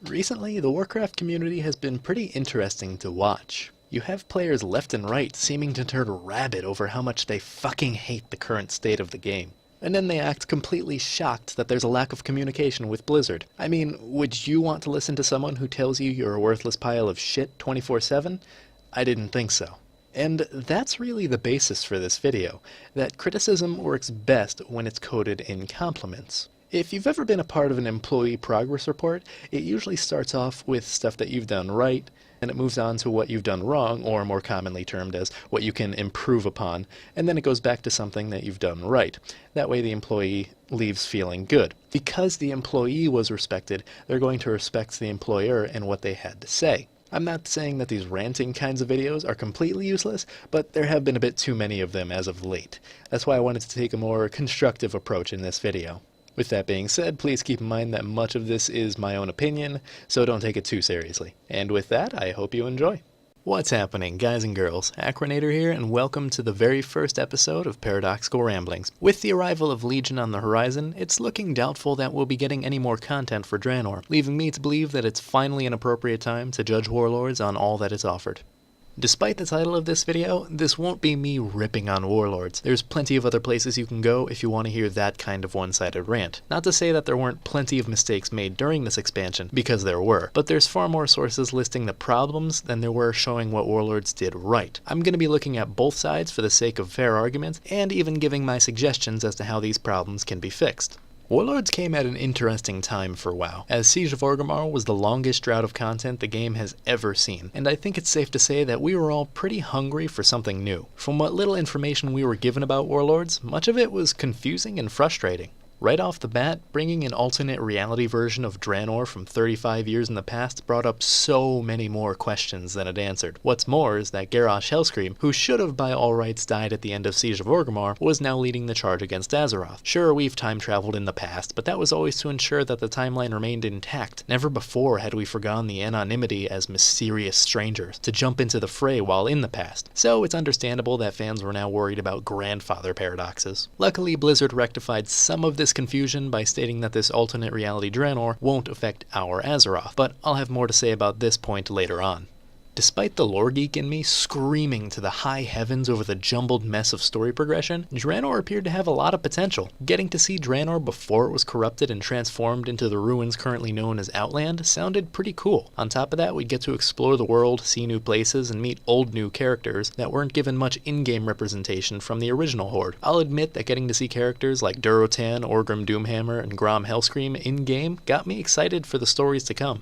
Recently, the Warcraft community has been pretty interesting to watch. You have players left and right seeming to turn rabid over how much they fucking hate the current state of the game. And then they act completely shocked that there's a lack of communication with Blizzard. I mean, would you want to listen to someone who tells you you're a worthless pile of shit 24/7? I didn't think so. And that's really the basis for this video, that criticism works best when it's coded in compliments. If you've ever been a part of an employee progress report, it usually starts off with stuff that you've done right, and it moves on to what you've done wrong, or more commonly termed as what you can improve upon, and then it goes back to something that you've done right. That way the employee leaves feeling good. Because the employee was respected, they're going to respect the employer and what they had to say. I'm not saying that these ranting kinds of videos are completely useless, but there have been a bit too many of them as of late. That's why I wanted to take a more constructive approach in this video. With that being said, please keep in mind that much of this is my own opinion, so don't take it too seriously. And with that, I hope you enjoy. What's happening, guys and girls? Acrinator here, and welcome to the very first episode of Paradoxical Ramblings. With the arrival of Legion on the horizon, it's looking doubtful that we'll be getting any more content for Draenor, leaving me to believe that it's finally an appropriate time to judge Warlords on all that is offered. Despite the title of this video, this won't be me ripping on Warlords. There's plenty of other places you can go if you want to hear that kind of one-sided rant. Not to say that there weren't plenty of mistakes made during this expansion, because there were, but there's far more sources listing the problems than there were showing what Warlords did right. I'm going to be looking at both sides for the sake of fair arguments, and even giving my suggestions as to how these problems can be fixed. Warlords came at an interesting time for WoW, as Siege of Orgrimmar was the longest drought of content the game has ever seen, and I think it's safe to say that we were all pretty hungry for something new. From what little information we were given about Warlords, much of it was confusing and frustrating. Right off the bat, bringing an alternate reality version of Draenor from 35 years in the past brought up so many more questions than it answered. What's more is that Garrosh Hellscream, who should have by all rights died at the end of Siege of Orgrimmar, was now leading the charge against Azeroth. Sure, we've time-traveled in the past, but that was always to ensure that the timeline remained intact. Never before had we forgone the anonymity as mysterious strangers to jump into the fray while in the past. So it's understandable that fans were now worried about grandfather paradoxes. Luckily, Blizzard rectified some of this confusion by stating that this alternate reality Draenor won't affect our Azeroth, but I'll have more to say about this point later on. Despite the lore geek in me screaming to the high heavens over the jumbled mess of story progression, Draenor appeared to have a lot of potential. Getting to see Draenor before it was corrupted and transformed into the ruins currently known as Outland sounded pretty cool. On top of that, we'd get to explore the world, see new places, and meet old new characters that weren't given much in-game representation from the original Horde. I'll admit that getting to see characters like Durotan, Orgrim Doomhammer, and Grom Hellscream in-game got me excited for the stories to come.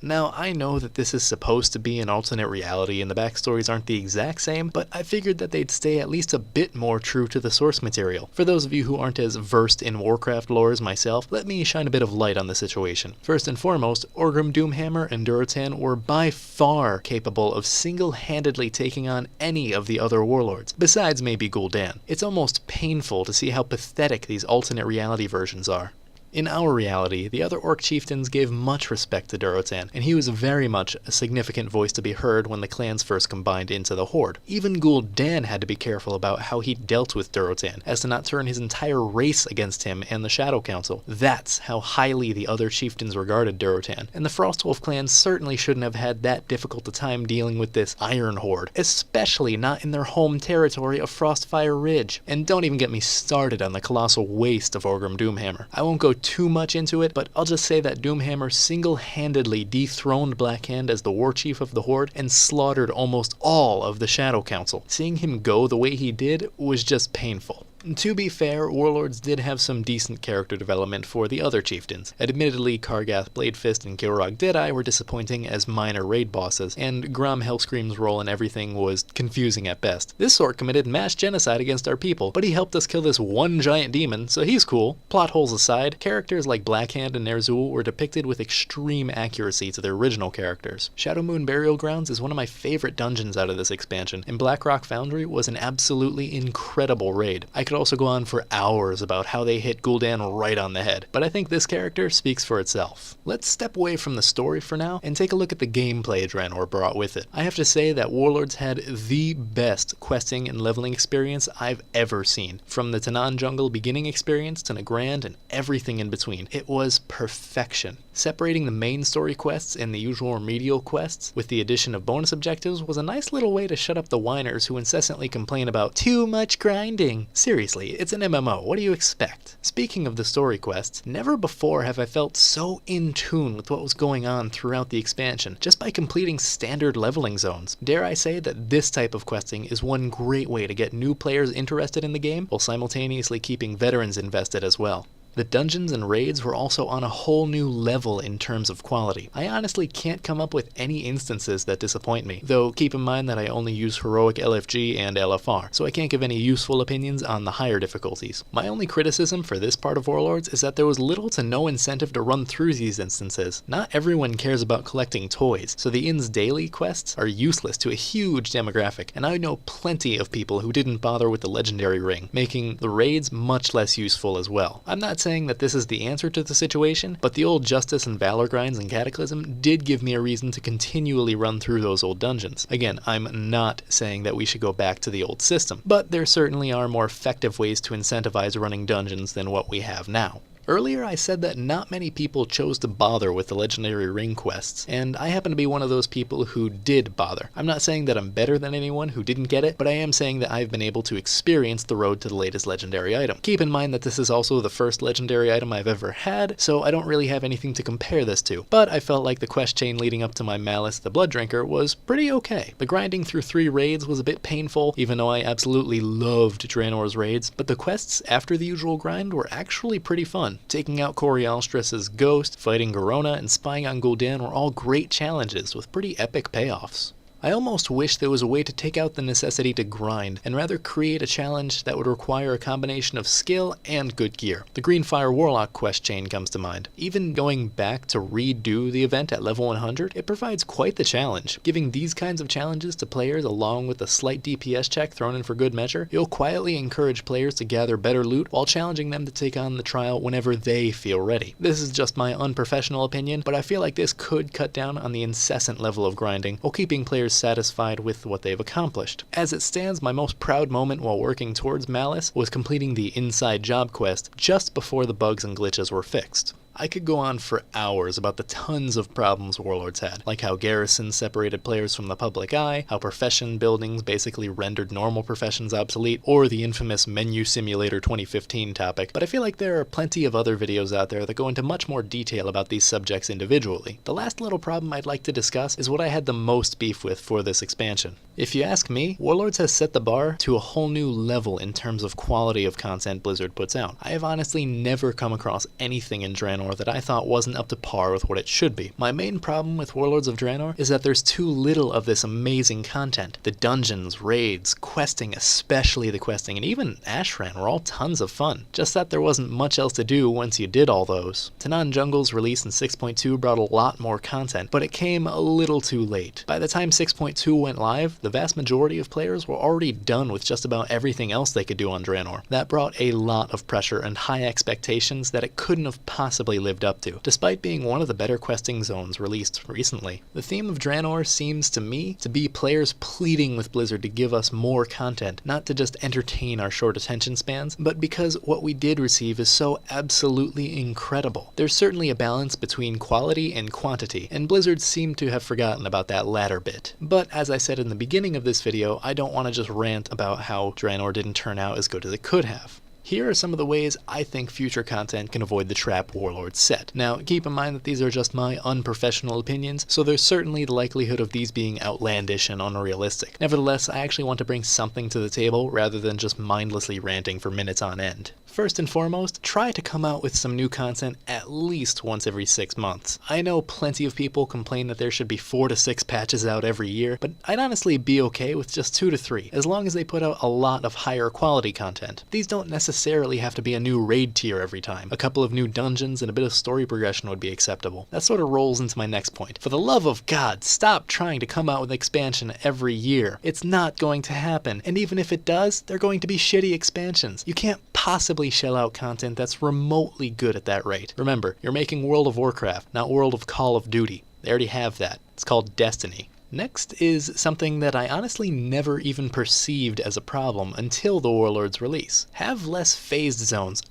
Now, I know that this is supposed to be an alternate reality and the backstories aren't the exact same, but I figured that they'd stay at least a bit more true to the source material. For those of you who aren't as versed in Warcraft lore as myself, let me shine a bit of light on the situation. First and foremost, Orgrim Doomhammer and Durotan were by far capable of single-handedly taking on any of the other warlords, besides maybe Gul'dan. It's almost painful to see how pathetic these alternate reality versions are. In our reality, the other orc chieftains gave much respect to Durotan, and he was very much a significant voice to be heard when the clans first combined into the Horde. Even Gul'dan had to be careful about how he dealt with Durotan, as to not turn his entire race against him and the Shadow Council. That's how highly the other chieftains regarded Durotan, and the Frostwolf clan certainly shouldn't have had that difficult a time dealing with this Iron Horde, especially not in their home territory of Frostfire Ridge. And don't even get me started on the colossal waste of Orgrim Doomhammer. I won't go too much into it, but I'll just say that Doomhammer single-handedly dethroned Blackhand as the war chief of the Horde and slaughtered almost all of the Shadow Council. Seeing him go the way he did was just painful. To be fair, Warlords did have some decent character development for the other chieftains. Admittedly, Kargath Bladefist and Gilrog Deadeye were disappointing as minor raid bosses, and Grom Hellscream's role in everything was confusing at best. This orc committed mass genocide against our people, but he helped us kill this one giant demon, so he's cool. Plot holes aside, characters like Blackhand and Ner'zhul were depicted with extreme accuracy to their original characters. Shadowmoon Burial Grounds is one of my favorite dungeons out of this expansion, and Blackrock Foundry was an absolutely incredible raid. I could also go on for hours about how they hit Gul'dan right on the head, but I think this character speaks for itself. Let's step away from the story for now and take a look at the gameplay Draenor brought with it. I have to say that Warlords had the best questing and leveling experience I've ever seen. From the Tanaan Jungle beginning experience to Nagrand and everything in between. It was perfection. Separating the main story quests and the usual remedial quests with the addition of bonus objectives was a nice little way to shut up the whiners who incessantly complain about too much grinding. Seriously, it's an MMO, what do you expect? Speaking of the story quests, never before have I felt so in tune with what was going on throughout the expansion, just by completing standard leveling zones. Dare I say that this type of questing is one great way to get new players interested in the game, while simultaneously keeping veterans invested as well. The dungeons and raids were also on a whole new level in terms of quality. I honestly can't come up with any instances that disappoint me, though keep in mind that I only use heroic LFG and LFR, so I can't give any useful opinions on the higher difficulties. My only criticism for this part of Warlords is that there was little to no incentive to run through these instances. Not everyone cares about collecting toys, so the inn's daily quests are useless to a huge demographic, and I know plenty of people who didn't bother with the legendary ring, making the raids much less useful as well. I'm not saying that this is the answer to the situation, but the old Justice and Valor grinds in Cataclysm did give me a reason to continually run through those old dungeons. Again, I'm not saying that we should go back to the old system, but there certainly are more effective ways to incentivize running dungeons than what we have now. Earlier I said that not many people chose to bother with the legendary ring quests, and I happen to be one of those people who did bother. I'm not saying that I'm better than anyone who didn't get it, but I am saying that I've been able to experience the road to the latest legendary item. Keep in mind that this is also the first legendary item I've ever had, so I don't really have anything to compare this to, but I felt like the quest chain leading up to my Malice the Blood Drinker was pretty okay. The grinding through 3 raids was a bit painful, even though I absolutely loved Draenor's raids, but the quests after the usual grind were actually pretty fun. Taking out Corialstress's ghost, fighting Garona, and spying on Gul'dan were all great challenges with pretty epic payoffs. I almost wish there was a way to take out the necessity to grind, and rather create a challenge that would require a combination of skill and good gear. The Greenfire Warlock quest chain comes to mind. Even going back to redo the event at level 100, it provides quite the challenge. Giving these kinds of challenges to players along with a slight DPS check thrown in for good measure, it'll quietly encourage players to gather better loot while challenging them to take on the trial whenever they feel ready. This is just my unprofessional opinion, but I feel like this could cut down on the incessant level of grinding while keeping players satisfied with what they've accomplished. As it stands, my most proud moment while working towards Malice was completing the Inside Job quest just before the bugs and glitches were fixed. I could go on for hours about the tons of problems Warlords had, like how Garrisons separated players from the public eye, how profession buildings basically rendered normal professions obsolete, or the infamous Menu Simulator 2015 topic, but I feel like there are plenty of other videos out there that go into much more detail about these subjects individually. The last little problem I'd like to discuss is what I had the most beef with for this expansion. If you ask me, Warlords has set the bar to a whole new level in terms of quality of content Blizzard puts out. I have honestly never come across anything in Draenor that I thought wasn't up to par with what it should be. My main problem with Warlords of Draenor is that there's too little of this amazing content. The dungeons, raids, questing, especially the questing, and even Ashran were all tons of fun. Just that there wasn't much else to do once you did all those. Tanaan Jungle's release in 6.2 brought a lot more content, but it came a little too late. By the time 6.2 went live, the vast majority of players were already done with just about everything else they could do on Draenor. That brought a lot of pressure and high expectations that it couldn't have possibly lived up to, despite being one of the better questing zones released recently. The theme of Draenor seems to me to be players pleading with Blizzard to give us more content, not to just entertain our short attention spans, but because what we did receive is so absolutely incredible. There's certainly a balance between quality and quantity, and Blizzard seemed to have forgotten about that latter bit. But as I said in the beginning of this video, I don't want to just rant about how Draenor didn't turn out as good as it could have. Here are some of the ways I think future content can avoid the trap Warlords set. Now, keep in mind that these are just my unprofessional opinions, so there's certainly the likelihood of these being outlandish and unrealistic. Nevertheless, I actually want to bring something to the table rather than just mindlessly ranting for minutes on end. First and foremost, try to come out with some new content at least once every 6 months. I know plenty of people complain that there should be 4 to 6 patches out every year, but I'd honestly be okay with just 2 to 3, as long as they put out a lot of higher quality content. These don't necessarily necessarily have to be a new raid tier every time. A couple of new dungeons and a bit of story progression would be acceptable. That sort of rolls into my next point. For the love of God, stop trying to come out with expansion every year. It's not going to happen, and even if it does, they're going to be shitty expansions. You can't possibly shell out content that's remotely good at that rate. Remember, you're making World of Warcraft, not World of Call of Duty. They already have that. It's called Destiny. Next is something that I honestly never even perceived as a problem until the Warlords release. Have less phased zones,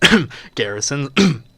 garrisons,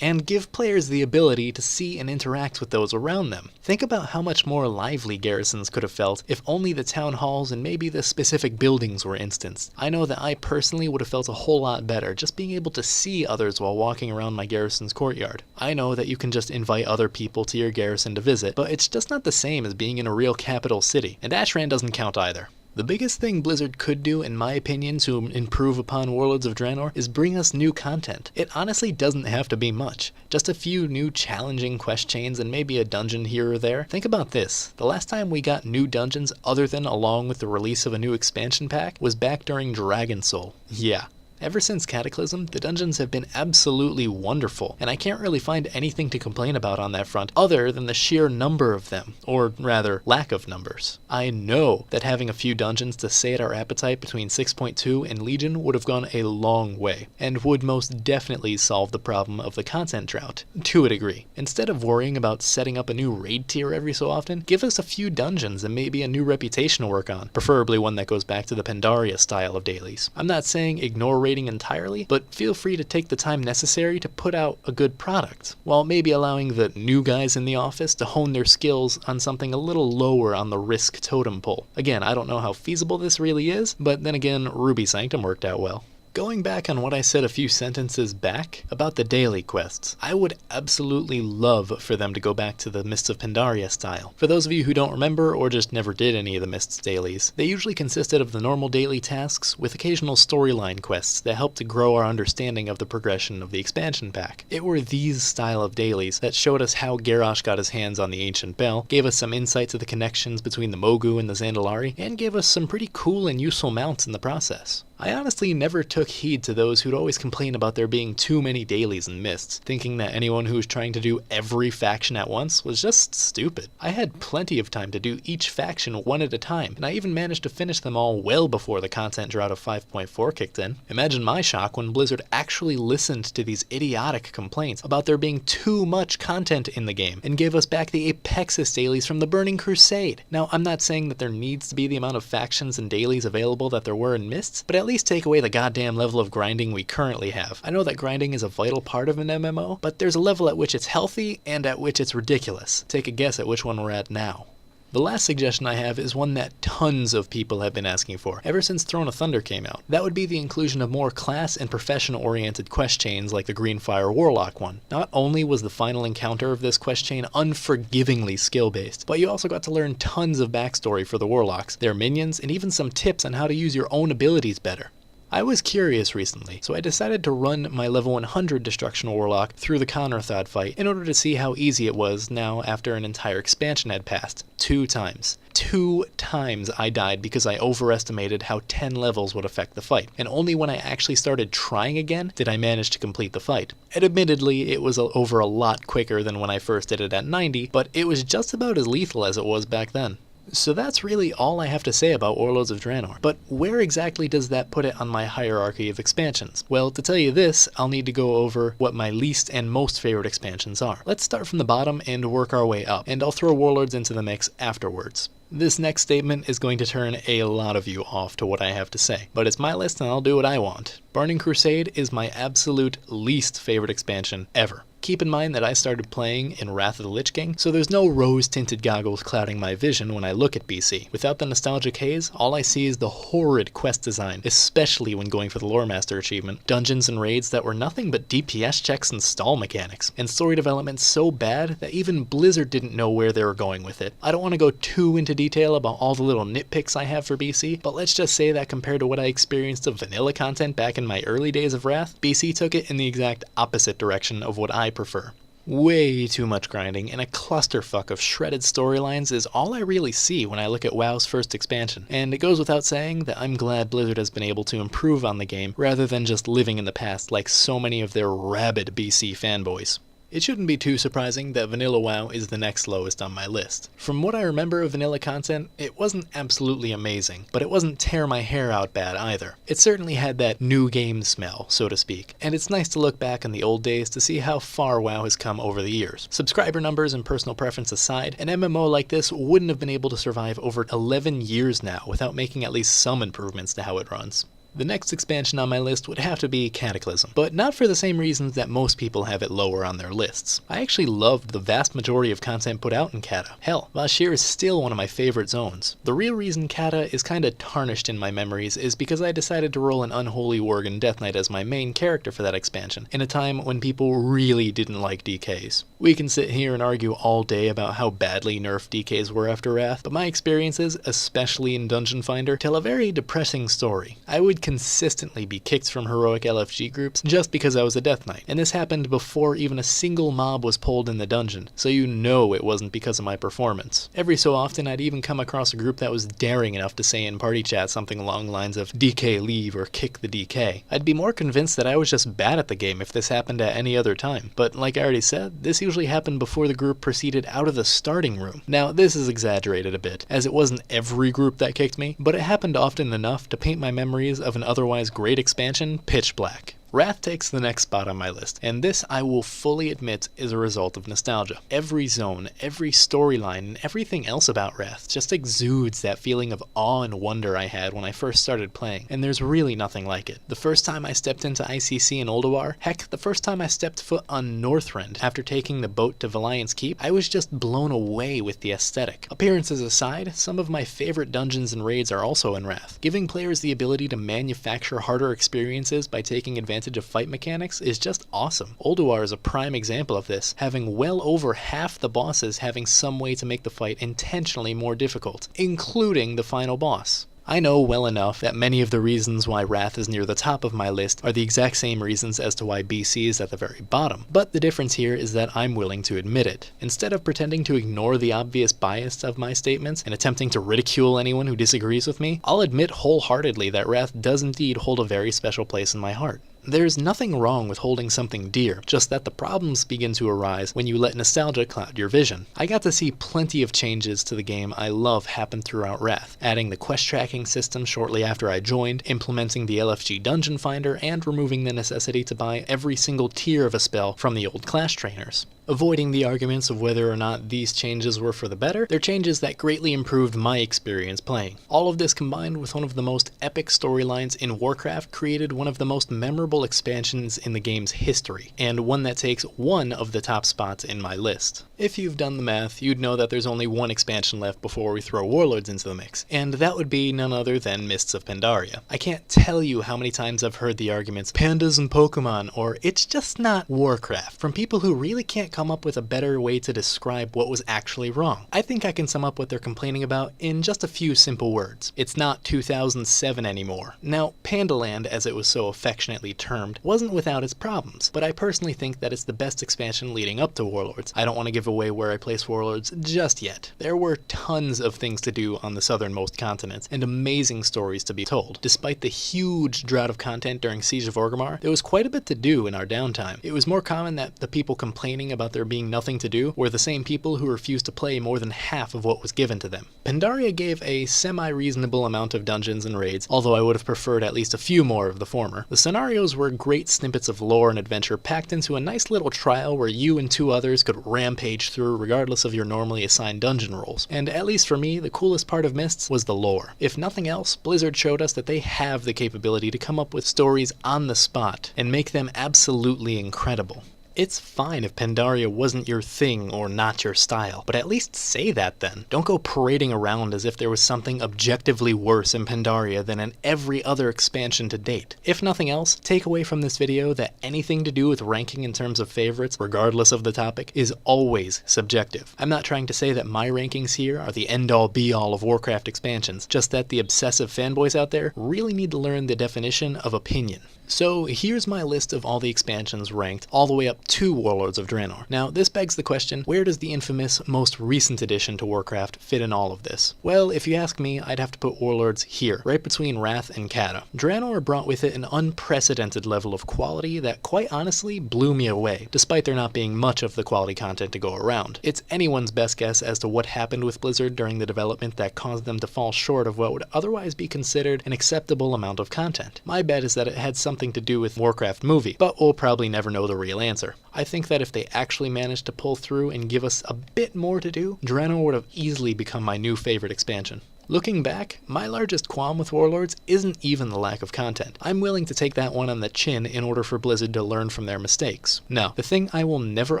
and give players the ability to see and interact with those around them. Think about how much more lively garrisons could have felt if only the town halls and maybe the specific buildings were instanced. I know that I personally would have felt a whole lot better just being able to see others while walking around my garrison's courtyard. I know that you can just invite other people to your garrison to visit, but it's just not the same as being in a real capital city, and Ashran doesn't count either. The biggest thing Blizzard could do, in my opinion, to improve upon Warlords of Draenor is bring us new content. It honestly doesn't have to be much. Just a few new challenging quest chains and maybe a dungeon here or there. Think about this. The last time we got new dungeons other than along with the release of a new expansion pack was back during Dragon Soul. Yeah. Ever since Cataclysm, the dungeons have been absolutely wonderful, and I can't really find anything to complain about on that front other than the sheer number of them, or rather, lack of numbers. I know that having a few dungeons to sate our appetite between 6.2 and Legion would have gone a long way, and would most definitely solve the problem of the content drought, to a degree. Instead of worrying about setting up a new raid tier every so often, give us a few dungeons and maybe a new reputation to work on, preferably one that goes back to the Pandaria style of dailies. I'm not saying ignore raiding entirely, but feel free to take the time necessary to put out a good product, while maybe allowing the new guys in the office to hone their skills on something a little lower on the risk totem pole. Again, I don't know how feasible this really is, but then again, Ruby Sanctum worked out well. Going back on what I said a few sentences back about the daily quests, I would absolutely love for them to go back to the Mists of Pandaria style. For those of you who don't remember or just never did any of the Mists dailies, they usually consisted of the normal daily tasks with occasional storyline quests that helped to grow our understanding of the progression of the expansion pack. It were these style of dailies that showed us how Garrosh got his hands on the Ancient Bell, gave us some insight to the connections between the Mogu and the Zandalari, and gave us some pretty cool and useful mounts in the process. I honestly never took heed to those who'd always complain about there being too many dailies in Mists, thinking that anyone who was trying to do every faction at once was just stupid. I had plenty of time to do each faction one at a time, and I even managed to finish them all well before the content drought of 5.4 kicked in. Imagine my shock when Blizzard actually listened to these idiotic complaints about there being too much content in the game, and gave us back the Apexis dailies from the Burning Crusade. Now, I'm not saying that there needs to be the amount of factions and dailies available that there were in Mists, but at least take away the goddamn level of grinding we currently have. I know that grinding is a vital part of an MMO, but there's a level at which it's healthy and at which it's ridiculous. Take a guess at which one we're at now. The last suggestion I have is one that tons of people have been asking for, ever since Throne of Thunder came out. That would be the inclusion of more class and profession-oriented quest chains like the Greenfire Warlock one. Not only was the final encounter of this quest chain unforgivingly skill-based, but you also got to learn tons of backstory for the Warlocks, their minions, and even some tips on how to use your own abilities better. I was curious recently, so I decided to run my level 100 Destruction Warlock through the Conrathad fight in order to see how easy it was now after an entire expansion had passed. 2 times. 2 times I died because I overestimated how 10 levels would affect the fight, and only when I actually started trying again did I manage to complete the fight. And admittedly, it was over a lot quicker than when I first did it at 90, but it was just about as lethal as it was back then. So that's really all I have to say about Warlords of Draenor. But where exactly does that put it on my hierarchy of expansions? Well, to tell you this, I'll need to go over what my least and most favorite expansions are. Let's start from the bottom and work our way up, and I'll throw Warlords into the mix afterwards. This next statement is going to turn a lot of you off to what I have to say, but it's my list and I'll do what I want. Burning Crusade is my absolute least favorite expansion ever. Keep in mind that I started playing in Wrath of the Lich King, so there's no rose-tinted goggles clouding my vision when I look at BC. Without the nostalgic haze, all I see is the horrid quest design, especially when going for the Lore Master achievement, dungeons and raids that were nothing but DPS checks and stall mechanics, and story development so bad that even Blizzard didn't know where they were going with it. I don't want to go too into detail about all the little nitpicks I have for BC, but let's just say that compared to what I experienced of vanilla content back in my early days of Wrath, BC took it in the exact opposite direction of what I prefer. Way too much grinding and a clusterfuck of shredded storylines is all I really see when I look at WoW's first expansion, and it goes without saying that I'm glad Blizzard has been able to improve on the game rather than just living in the past like so many of their rabid BC fanboys. It shouldn't be too surprising that Vanilla WoW is the next lowest on my list. From what I remember of vanilla content, it wasn't absolutely amazing, but it wasn't tear my hair out bad either. It certainly had that new game smell, so to speak, and it's nice to look back on the old days to see how far WoW has come over the years. Subscriber numbers and personal preference aside, an MMO like this wouldn't have been able to survive over 11 years now without making at least some improvements to how it runs. The next expansion on my list would have to be Cataclysm, but not for the same reasons that most people have it lower on their lists. I actually loved the vast majority of content put out in Cata. Hell, Vashj'ir is still one of my favorite zones. The real reason Cata is kinda tarnished in my memories is because I decided to roll an Unholy Worgen Death Knight as my main character for that expansion, in a time when people really didn't like DKs. We can sit here and argue all day about how badly nerfed DKs were after Wrath, but my experiences, especially in Dungeon Finder, tell a very depressing story. I would consistently be kicked from heroic LFG groups just because I was a Death Knight, and this happened before even a single mob was pulled in the dungeon, so you know it wasn't because of my performance. Every so often I'd even come across a group that was daring enough to say in party chat something along the lines of DK leave or kick the DK. I'd be more convinced that I was just bad at the game if this happened at any other time, but like I already said, this usually happened before the group proceeded out of the starting room. Now this is exaggerated a bit, as it wasn't every group that kicked me, but it happened often enough to paint my memories of an otherwise great expansion pitch black. Wrath takes the next spot on my list, and this I will fully admit is a result of nostalgia. Every zone, every storyline, and everything else about Wrath just exudes that feeling of awe and wonder I had when I first started playing, and there's really nothing like it. The first time I stepped into ICC in Ulduar, heck, the first time I stepped foot on Northrend after taking the boat to Valiant's Keep, I was just blown away with the aesthetic. Appearances aside, some of my favorite dungeons and raids are also in Wrath. Giving players the ability to manufacture harder experiences by taking advantage of fight mechanics is just awesome. Ulduar is a prime example of this, having well over half the bosses having some way to make the fight intentionally more difficult, including the final boss. I know well enough that many of the reasons why Wrath is near the top of my list are the exact same reasons as to why BC is at the very bottom, but the difference here is that I'm willing to admit it. Instead of pretending to ignore the obvious bias of my statements and attempting to ridicule anyone who disagrees with me, I'll admit wholeheartedly that Wrath does indeed hold a very special place in my heart. There's nothing wrong with holding something dear, just that the problems begin to arise when you let nostalgia cloud your vision. I got to see plenty of changes to the game I love happen throughout Wrath, adding the quest tracking system shortly after I joined, implementing the LFG Dungeon Finder, and removing the necessity to buy every single tier of a spell from the old class trainers. Avoiding the arguments of whether or not these changes were for the better, they're changes that greatly improved my experience playing. All of this combined with one of the most epic storylines in Warcraft created one of the most memorable expansions in the game's history, and one that takes one of the top spots in my list. If you've done the math, you'd know that there's only one expansion left before we throw Warlords into the mix, and that would be none other than Mists of Pandaria. I can't tell you how many times I've heard the arguments, pandas and Pokemon, or it's just not Warcraft, from people who really can't come up with a better way to describe what was actually wrong. I think I can sum up what they're complaining about in just a few simple words. It's not 2007 anymore. Now, Pandaland, as it was so affectionately termed, wasn't without its problems, but I personally think that it's the best expansion leading up to Warlords. I don't want to give away where I place Warlords just yet. There were tons of things to do on the southernmost continent, and amazing stories to be told. Despite the huge drought of content during Siege of Orgrimmar, there was quite a bit to do in our downtime. It was more common that the people complaining about there being nothing to do were the same people who refused to play more than half of what was given to them. Pandaria gave a semi-reasonable amount of dungeons and raids, although I would have preferred at least a few more of the former. The scenarios were great snippets of lore and adventure packed into a nice little trial where you and two others could rampage through regardless of your normally assigned dungeon roles. And at least for me, the coolest part of Mists was the lore. If nothing else, Blizzard showed us that they have the capability to come up with stories on the spot and make them absolutely incredible. It's fine if Pandaria wasn't your thing or not your style, but at least say that then. Don't go parading around as if there was something objectively worse in Pandaria than in every other expansion to date. If nothing else, take away from this video that anything to do with ranking in terms of favorites, regardless of the topic, is always subjective. I'm not trying to say that my rankings here are the end-all be-all of Warcraft expansions, just that the obsessive fanboys out there really need to learn the definition of opinion. So here's my list of all the expansions ranked all the way up to Warlords of Draenor. Now this begs the question, where does the infamous most recent addition to Warcraft fit in all of this? Well, if you ask me, I'd have to put Warlords here, right between Wrath and Cata. Draenor brought with it an unprecedented level of quality that quite honestly blew me away, despite there not being much of the quality content to go around. It's anyone's best guess as to what happened with Blizzard during the development that caused them to fall short of what would otherwise be considered an acceptable amount of content. My bet is that it had something to do with Warcraft movie, but we'll probably never know the real answer. I think that if they actually managed to pull through and give us a bit more to do, Draenor would have easily become my new favorite expansion. Looking back, my largest qualm with Warlords isn't even the lack of content. I'm willing to take that one on the chin in order for Blizzard to learn from their mistakes. No, the thing I will never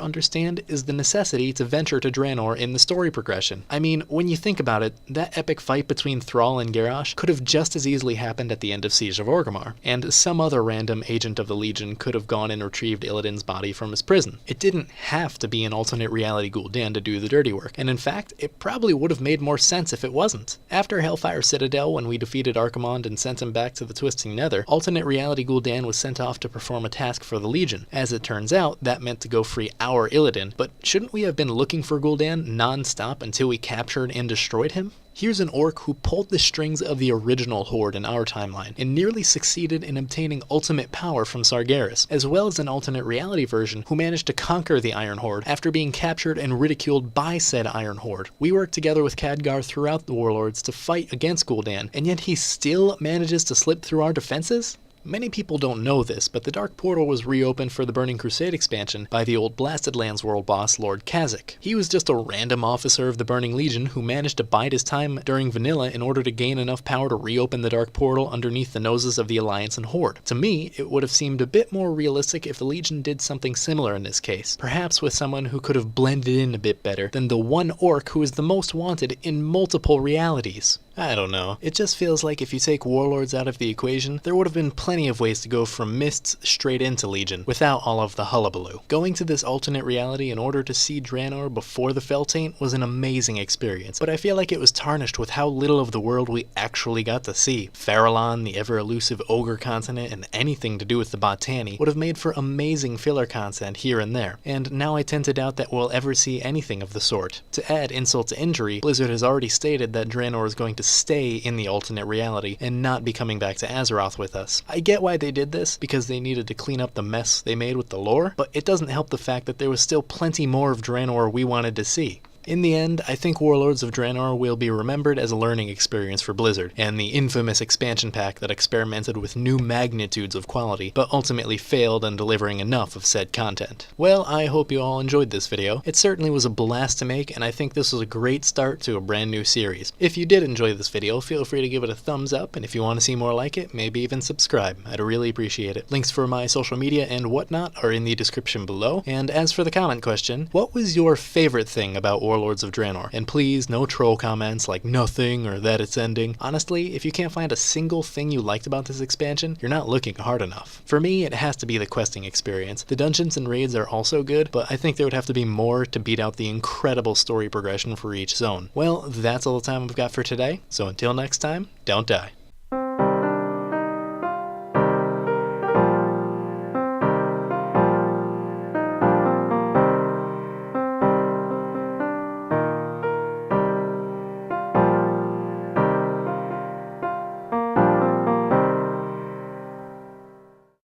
understand is the necessity to venture to Draenor in the story progression. I mean, when you think about it, that epic fight between Thrall and Garrosh could have just as easily happened at the end of Siege of Orgrimmar, and some other random agent of the Legion could have gone and retrieved Illidan's body from his prison. It didn't have to be an alternate reality Gul'dan to do the dirty work, and in fact, it probably would have made more sense if it wasn't. After Hellfire Citadel, when we defeated Archimonde and sent him back to the Twisting Nether, alternate reality Gul'dan was sent off to perform a task for the Legion. As it turns out, that meant to go free our Illidan, but shouldn't we have been looking for Gul'dan non-stop until we captured and destroyed him? Here's an orc who pulled the strings of the original Horde in our timeline, and nearly succeeded in obtaining ultimate power from Sargeras, as well as an alternate reality version who managed to conquer the Iron Horde after being captured and ridiculed by said Iron Horde. We worked together with Khadgar throughout the Warlords to fight against Gul'dan, and yet he still manages to slip through our defenses? Many people don't know this, but the Dark Portal was reopened for the Burning Crusade expansion by the old Blasted Lands world boss Lord Kha'Zix. He was just a random officer of the Burning Legion who managed to bide his time during Vanilla in order to gain enough power to reopen the Dark Portal underneath the noses of the Alliance and Horde. To me, it would have seemed a bit more realistic if the Legion did something similar in this case, perhaps with someone who could have blended in a bit better than the one orc who is the most wanted in multiple realities. I don't know. It just feels like if you take Warlords out of the equation, there would have been plenty of ways to go from Mists straight into Legion, without all of the hullabaloo. Going to this alternate reality in order to see Draenor before the Fell-Taint was an amazing experience, but I feel like it was tarnished with how little of the world we actually got to see. Farallon, the ever-elusive Ogre continent, and anything to do with the Botany would have made for amazing filler content here and there, and now I tend to doubt that we'll ever see anything of the sort. To add insult to injury, Blizzard has already stated that Draenor is going to stay in the alternate reality and not be coming back to Azeroth with us. I get why they did this, because they needed to clean up the mess they made with the lore, but it doesn't help the fact that there was still plenty more of Draenor we wanted to see. In the end, I think Warlords of Draenor will be remembered as a learning experience for Blizzard, and the infamous expansion pack that experimented with new magnitudes of quality, but ultimately failed in delivering enough of said content. Well, I hope you all enjoyed this video. It certainly was a blast to make, and I think this was a great start to a brand new series. If you did enjoy this video, feel free to give it a thumbs up, and if you want to see more like it, maybe even subscribe. I'd really appreciate it. Links for my social media and whatnot are in the description below, and as for the comment question, what was your favorite thing about Warlords of Draenor? And please, no troll comments like nothing or that it's ending. Honestly, if you can't find a single thing you liked about this expansion, you're not looking hard enough. For me, it has to be the questing experience. The dungeons and raids are also good, but I think there would have to be more to beat out the incredible story progression for each zone. Well, that's all the time I've got for today, so until next time, don't die.